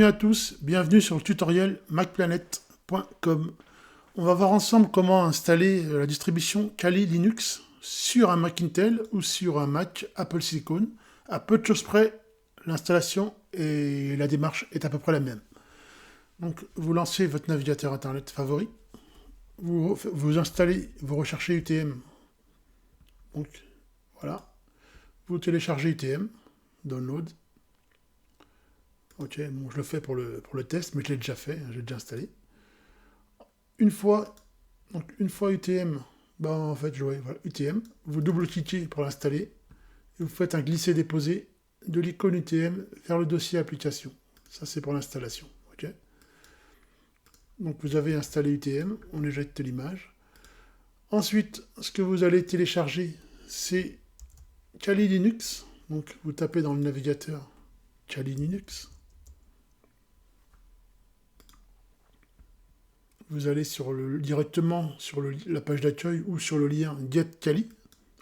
Bienvenue à tous, bienvenue sur le tutoriel macplanet.com. On va voir ensemble comment installer la distribution Kali Linux sur un Mac Intel ou sur un Mac Apple Silicon. À peu de choses près, l'installation et la démarche est à peu près la même. Donc vous lancez votre navigateur internet favori, vous installez, vous recherchez UTM. Donc voilà, vous téléchargez UTM, download. Ok, bon, je le fais pour le test, mais je l'ai déjà fait, j'ai déjà installé. Une fois UTM, en fait, voilà, UTM, vous double-cliquez pour l'installer, et vous faites un glisser-déposer de l'icône UTM vers le dossier application. Ça, c'est pour l'installation. Ok. Donc, vous avez installé UTM, on éjecte l'image. Ensuite, ce que vous allez télécharger, c'est Kali Linux. Donc, vous tapez dans le navigateur Kali Linux. Vous allez directement sur la page d'accueil ou sur le lien Get Kali,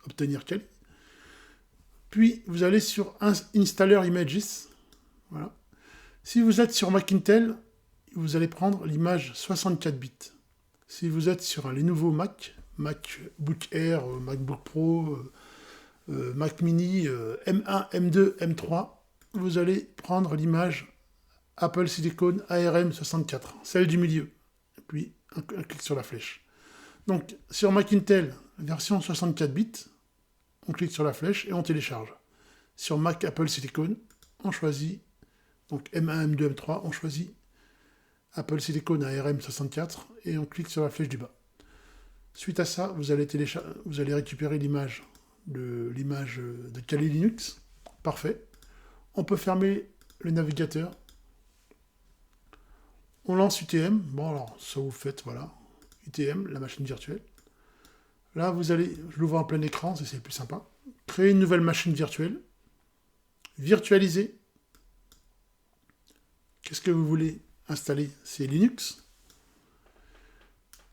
obtenir Kali. Puis vous allez sur Installer Images. Voilà. Si vous êtes sur Mac Intel, vous allez prendre l'image 64 bits. Si vous êtes sur les nouveaux MacBook Air, MacBook Pro, Mac Mini, M1, M2, M3, vous allez prendre l'image Apple Silicon ARM64, celle du milieu. Puis un clic sur la flèche. Donc sur Mac Intel, version 64 bits, on clique sur la flèche et on télécharge. Sur Mac Apple Silicon, on choisit, donc M1, M2, M3, on choisit Apple Silicon ARM64 et on clique sur la flèche du bas. Suite à ça, vous allez récupérer l'image de Kali Linux. Parfait. On peut fermer le navigateur. On lance UTM. Bon, alors, ça vous faites, voilà. UTM, la machine virtuelle. Là, je l'ouvre en plein écran, c'est le plus sympa. Créer une nouvelle machine virtuelle. Virtualiser. Qu'est-ce que vous voulez installer? C'est Linux.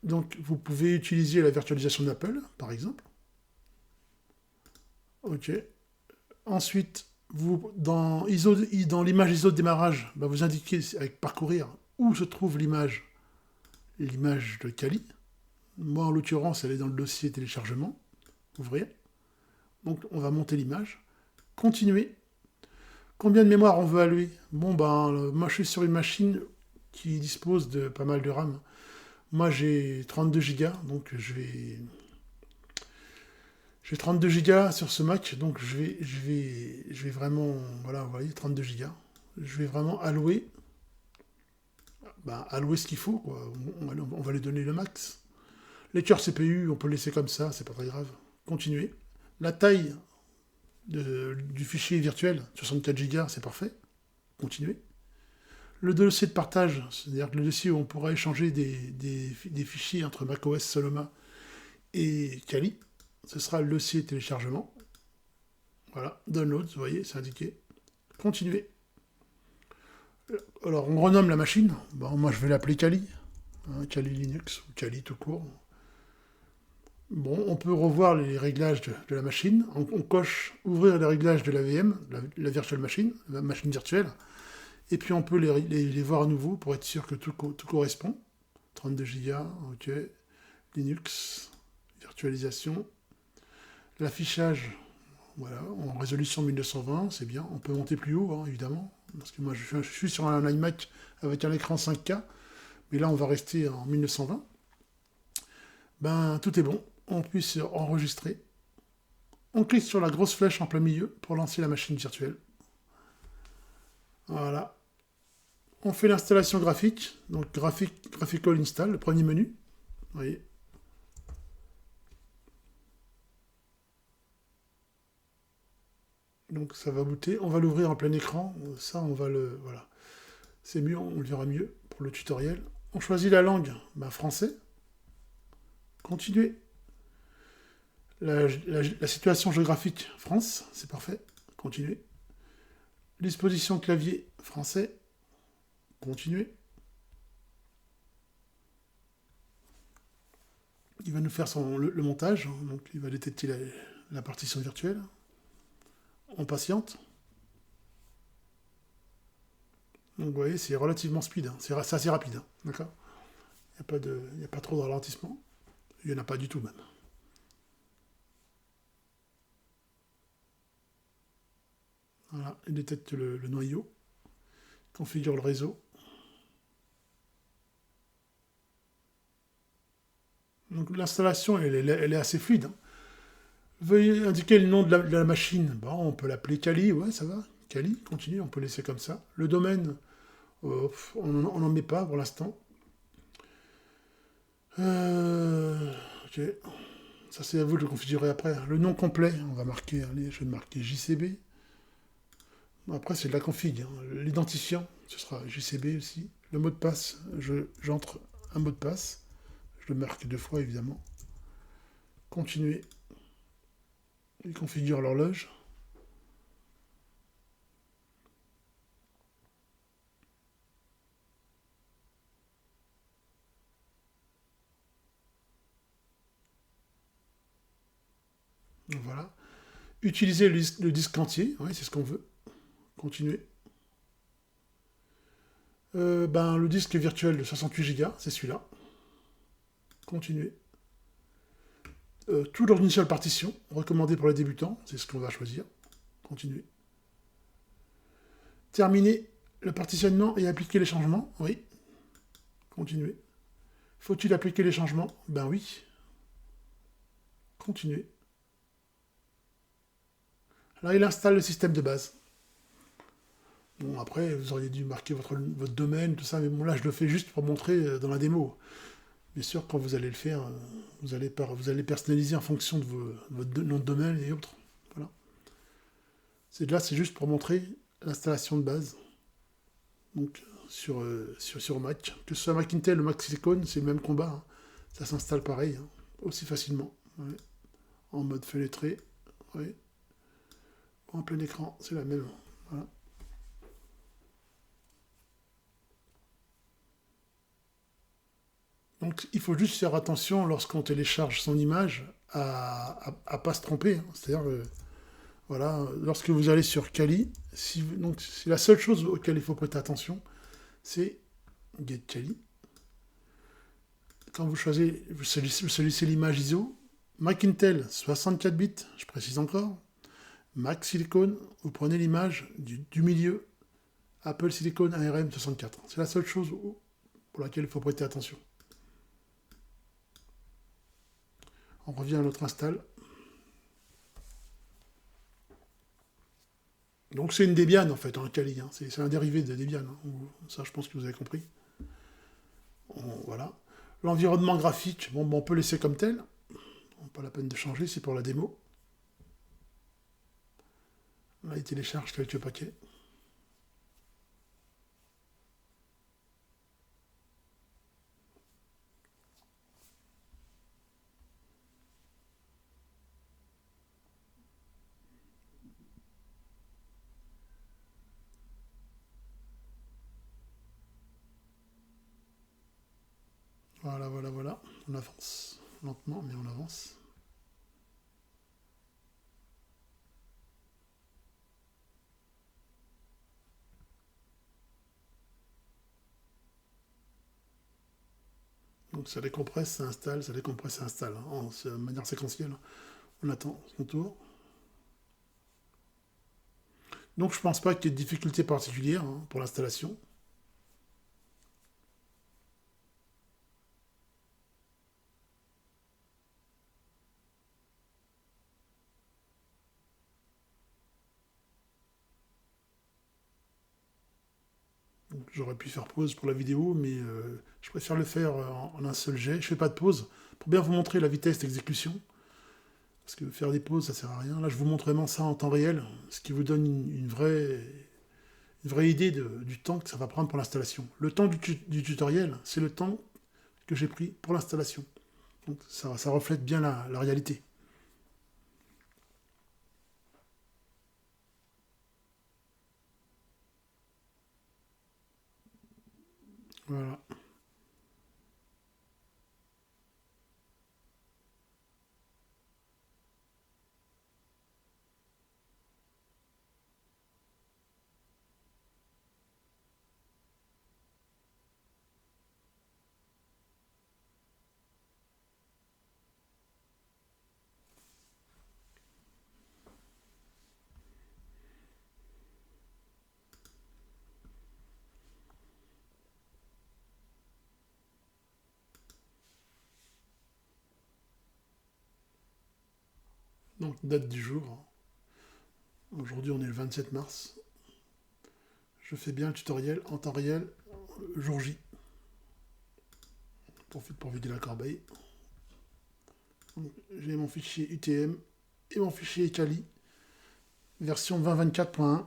Donc, vous pouvez utiliser la virtualisation d'Apple, par exemple. OK. Ensuite, dans l'image ISO de démarrage, vous indiquez avec parcourir où se trouve l'image de Kali. Moi, en l'occurrence, elle est dans le dossier téléchargement. Ouvrir. Donc, on va monter l'image. Continuer. Combien de mémoire on veut allouer? Moi, je suis sur une machine qui dispose de pas mal de RAM. Moi, j'ai 32 Go, donc j'ai 32 Go sur ce Mac, donc je vais vraiment, voilà, vous voyez, 32 Go. Je vais vraiment allouer ce qu'il faut, quoi. On va lui donner le max. Les cœurs CPU, on peut le laisser comme ça, c'est pas très grave. Continuer. La taille du fichier virtuel, 64 Go, c'est parfait. Continuer. Le dossier de partage, c'est-à-dire le dossier où on pourra échanger des fichiers entre macOS Sonoma et Kali, ce sera le dossier téléchargement. Voilà, download, vous voyez, c'est indiqué. Continuer. Alors, on renomme la machine. Moi, je vais l'appeler Kali. Kali Linux ou Kali tout court. Bon, on peut revoir les réglages de la machine. On coche ouvrir les réglages de la VM, la virtual machine, la machine virtuelle. Et puis on peut les voir à nouveau pour être sûr que tout correspond. 32 Go, ok. Linux, virtualisation. L'affichage, voilà, en résolution 1920, c'est bien. On peut monter plus haut, évidemment. Parce que moi, je suis sur un iMac avec un écran 5K. Mais là, on va rester en 1920. Tout est bon. On puisse enregistrer. On clique sur la grosse flèche en plein milieu pour lancer la machine virtuelle. Voilà. On fait l'installation graphique. Donc Graphical Install, le premier menu. Vous voyez. Donc ça va booter. On va l'ouvrir en plein écran. Ça, voilà. C'est mieux, on le verra mieux pour le tutoriel. On choisit la langue, français. Continuer. La situation géographique, France, c'est parfait. Continuer. Disposition clavier, français. Continuer. Il va nous faire le montage, donc il va détecter la partition virtuelle. On patiente. Donc vous voyez, c'est relativement speed, hein. C'est assez rapide, hein. D'accord. Il n'y a pas trop de ralentissement. Il n'y en a pas du tout même. Voilà, il détecte le noyau, configure le réseau. Donc l'installation, elle est assez fluide, hein. Veuillez indiquer le nom de la machine. Bon, on peut l'appeler Kali, ouais, ça va. Kali, continue, on peut laisser comme ça. Le domaine, on n'en met pas pour l'instant. Ok. Ça, c'est à vous de le configurer après, hein. Le nom complet, on va marquer, allez, je vais marquer JCB. Après, c'est de la config, hein. L'identifiant, ce sera JCB aussi. Le mot de passe, j'entre un mot de passe. Je le marque 2 fois, évidemment. Continuer. Il configure l'horloge. Voilà. Utiliser le disque entier, ouais, c'est ce qu'on veut. Continuer. Ben, le disque virtuel de 68 Go, c'est celui-là. Continuer. Tout lors d'une seule partition, recommandé pour les débutants, c'est ce qu'on va choisir. Continuer. Terminer le partitionnement et appliquer les changements, oui. Continuer. Faut-il appliquer les changements? Ben oui. Continuer. Là, il installe le système de base. Bon, après, vous auriez dû marquer votre domaine, tout ça, mais bon, là, je le fais juste pour montrer dans la démo. Bien sûr, quand vous allez le faire, vous allez personnaliser en fonction de votre nom de domaine et autres. Voilà. C'est juste pour montrer l'installation de base. Donc, sur Mac. Que ce soit Mac Intel ou Mac Silicon, c'est le même combat, hein. Ça s'installe pareil, hein, aussi facilement. Ouais. En mode fenêtré. Ouais. En plein écran, c'est la même. Voilà. Donc il faut juste faire attention lorsqu'on télécharge son image à ne pas se tromper, hein. C'est-à-dire, voilà, lorsque vous allez sur Kali, donc c'est la seule chose auquel il faut prêter attention, c'est Get Kali. Quand vous choisissez, vous choisissez l'image ISO, Mac Intel 64 bits, je précise encore, Mac Silicon, vous prenez l'image du milieu, Apple Silicon ARM 64. C'est la seule chose pour laquelle il faut prêter attention. On revient à notre install. Donc c'est une Debian en fait, en Kali, hein. C'est un dérivé de Debian, hein. Ça je pense que vous avez compris. Voilà. L'environnement graphique, bon, on peut laisser comme tel. Pas la peine de changer, c'est pour la démo. Là il télécharge quelques paquets. Voilà, voilà, voilà. On avance. Lentement, mais on avance. Donc ça décompresse, ça installe, ça décompresse, ça installe, hein, de manière séquentielle. On attend son tour. Donc je pense pas qu'il y ait de difficultés particulières, hein, pour l'installation. J'aurais pu faire pause pour la vidéo, mais je préfère le faire en un seul jet. Je fais pas de pause pour bien vous montrer la vitesse d'exécution. Parce que faire des pauses, ça sert à rien. Là, je vous montre vraiment ça en temps réel, ce qui vous donne une vraie idée du temps que ça va prendre pour l'installation. Le temps du tutoriel, c'est le temps que j'ai pris pour l'installation. Donc ça reflète bien la réalité. Voilà. Donc, date du jour. Aujourd'hui, on est le 27 mars. Je fais bien le tutoriel en temps réel, jour J. Profite pour vider la corbeille. J'ai mon fichier UTM et mon fichier Kali, version 2024.1.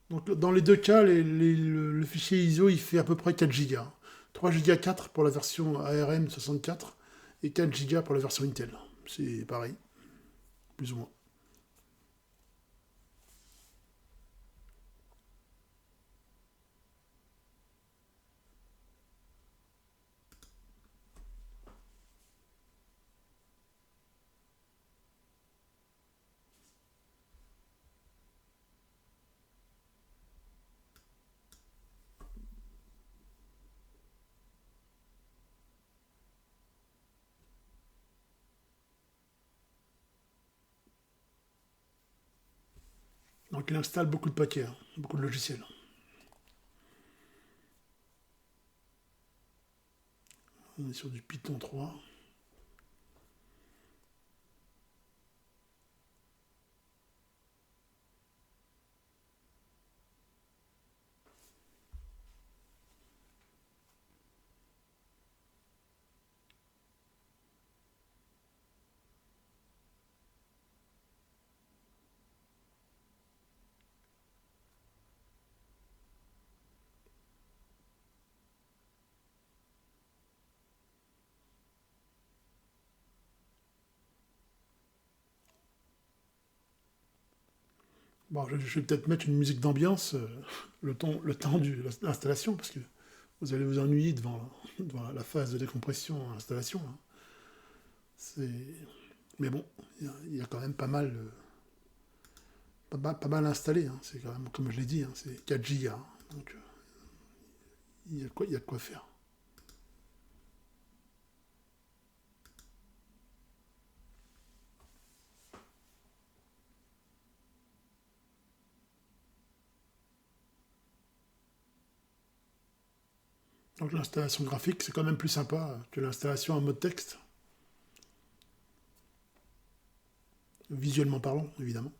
Donc dans les deux cas, le fichier ISO il fait à peu près 4 Go. 3 Go 4 pour la version ARM 64 et 4 Go pour la version Intel. C'est pareil, plus ou moins. Donc il installe beaucoup de paquets, hein, beaucoup de logiciels. On est sur du Python 3. Bon, je vais peut-être mettre une musique d'ambiance le temps de l'installation, parce que vous allez vous ennuyer devant la phase de décompression installation. Hein. Mais bon, il y a quand même pas mal installé. Hein. C'est quand même, comme je l'ai dit, hein, c'est 4 Go. Hein. Donc il y a de quoi faire. Donc l'installation graphique, c'est quand même plus sympa que l'installation en mode texte. Visuellement parlant, évidemment.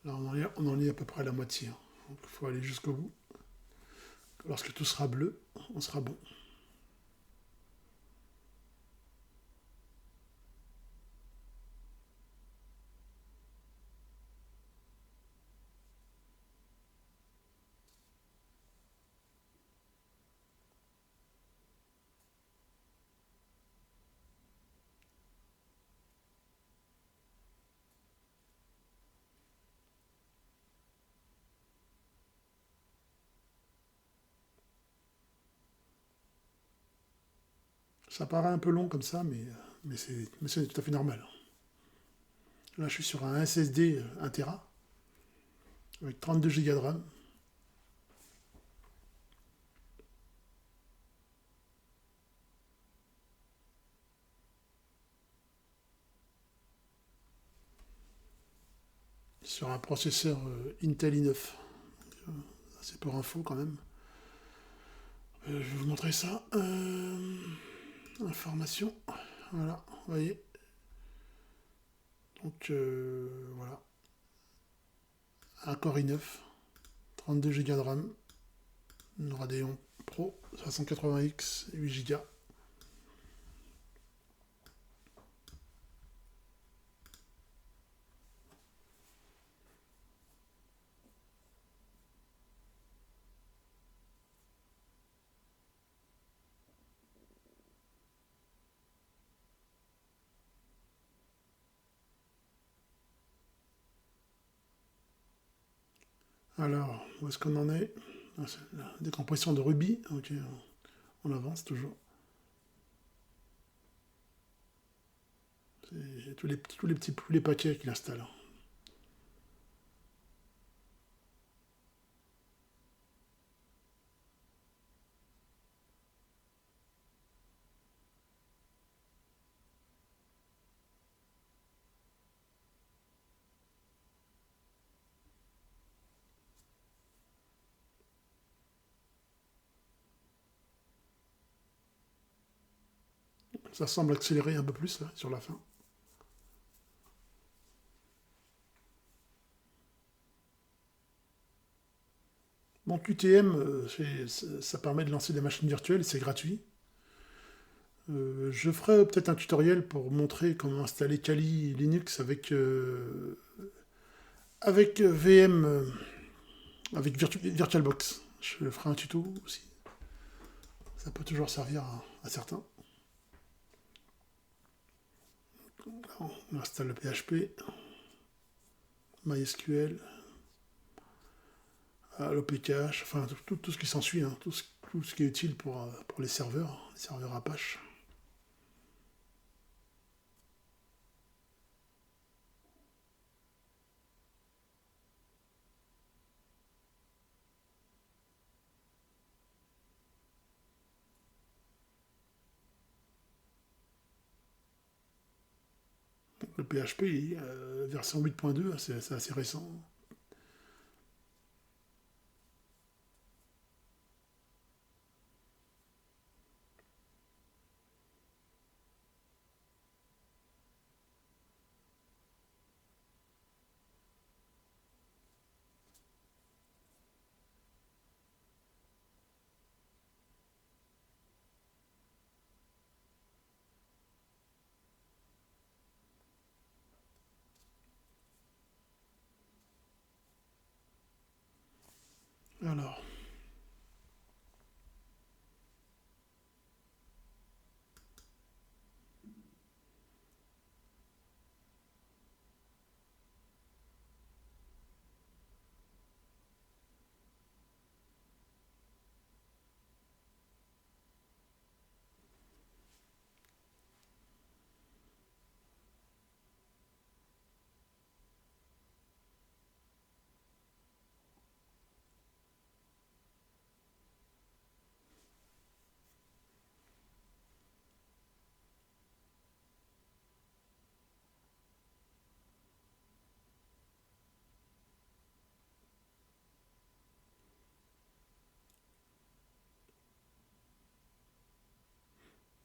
Là, on en est à peu près à la moitié. Hein. Donc il faut aller jusqu'au bout. Lorsque tout sera bleu, on sera bon. Ça paraît un peu long comme ça, mais c'est tout à fait normal. Là, je suis sur un SSD 1 Tera avec 32 Go de RAM. Sur un processeur Intel i9. C'est pour info quand même. Je vais vous montrer ça. Information. Voilà, vous voyez. Donc voilà. Un Core i9, 32 Go de RAM, une Radeon Pro 580X, 8 Go. Alors, où est-ce qu'on en est? La décompression de Ruby. Ok, on avance toujours. C'est tous les paquets qu'il installe. Ça semble accélérer un peu plus là, sur la fin. Bon, QTM, ça permet de lancer des machines virtuelles, c'est gratuit. Je ferai peut-être un tutoriel pour montrer comment installer Kali Linux avec VM, avec VirtualBox. Je ferai un tuto aussi. Ça peut toujours servir à certains. Là, on installe le PHP, MySQL, l'OPCache, enfin tout ce qui s'ensuit, hein, tout ce qui est utile pour les serveurs Apache. Le PHP, version 8.2, c'est assez récent. Alors,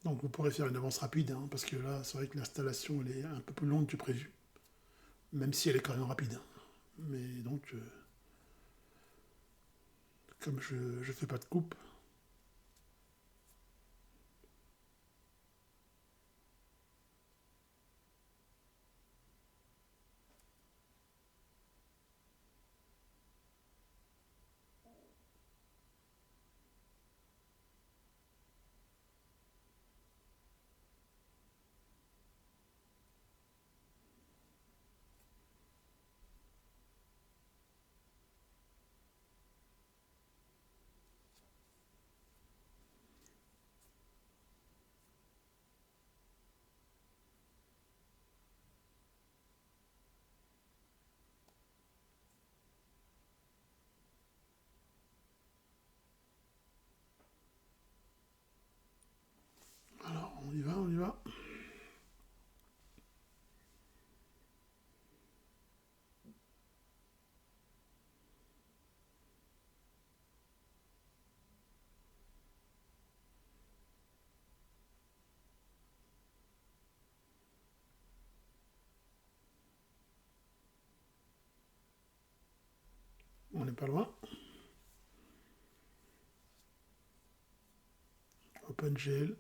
donc vous pourrez faire une avance rapide, hein, parce que là, c'est vrai que l'installation elle est un peu plus longue que prévu, même si elle est quand même rapide. Mais donc, comme je ne fais pas de coupe, alors on y va, on y va. On n'est pas loin. OpenGL.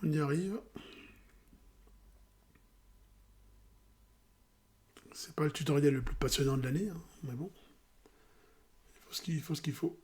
On y arrive. C'est pas le tutoriel le plus passionnant de l'année, hein, mais bon. Il faut ce qu'il faut.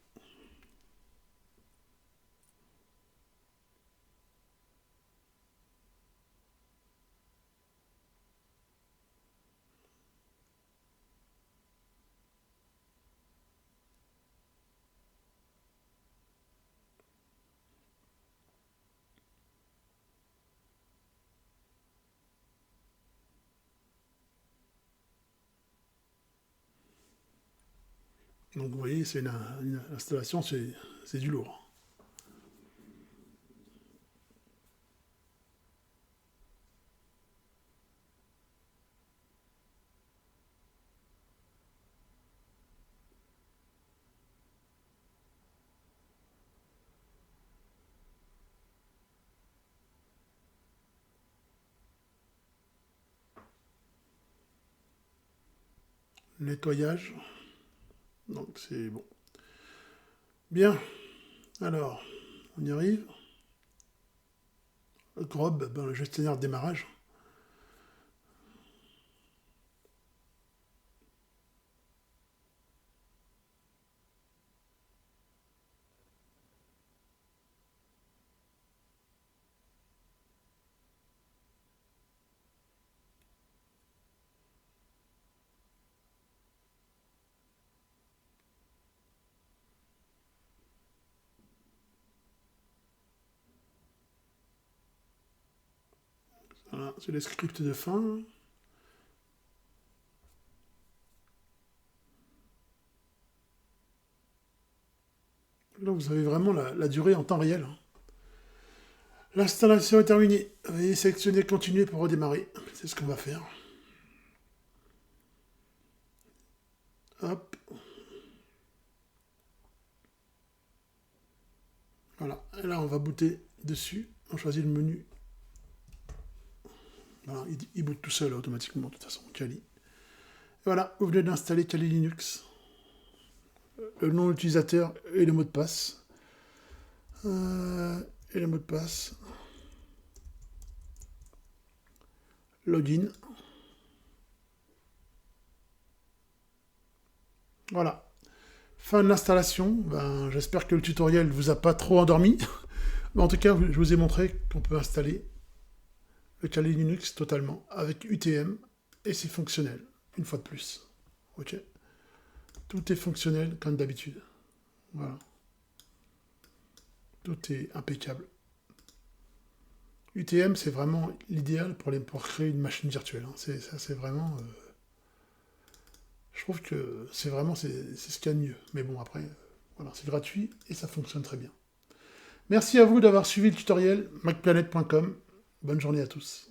Donc vous voyez, c'est une installation, c'est du lourd. Nettoyage. Donc c'est bon. Bien. Alors, on y arrive. Le GROB, ben, le gestionnaire de démarrage. Voilà, c'est les scripts de fin. Là, vous avez vraiment la durée en temps réel. L'installation est terminée. Veuillez sélectionner continuer pour redémarrer. C'est ce qu'on va faire. Hop. Voilà. Et là, on va booter dessus. On choisit le menu. Voilà, il boot tout seul automatiquement, de toute façon, Kali. Et voilà, vous venez d'installer Kali Linux. Le nom d'utilisateur et le mot de passe. Et le mot de passe. Login. Voilà. Fin de l'installation. Ben, j'espère que le tutoriel ne vous a pas trop endormi. Mais en tout cas, je vous ai montré qu'on peut installer le Kali Linux totalement avec UTM et c'est fonctionnel, une fois de plus. Ok. Tout est fonctionnel comme d'habitude. Voilà. Tout est impeccable. UTM, c'est vraiment l'idéal pour créer une machine virtuelle. Hein. C'est vraiment... je trouve que c'est ce qu'il y a de mieux. Mais bon, après, voilà, c'est gratuit et ça fonctionne très bien. Merci à vous d'avoir suivi le tutoriel macplanet.com. Bonne journée à tous.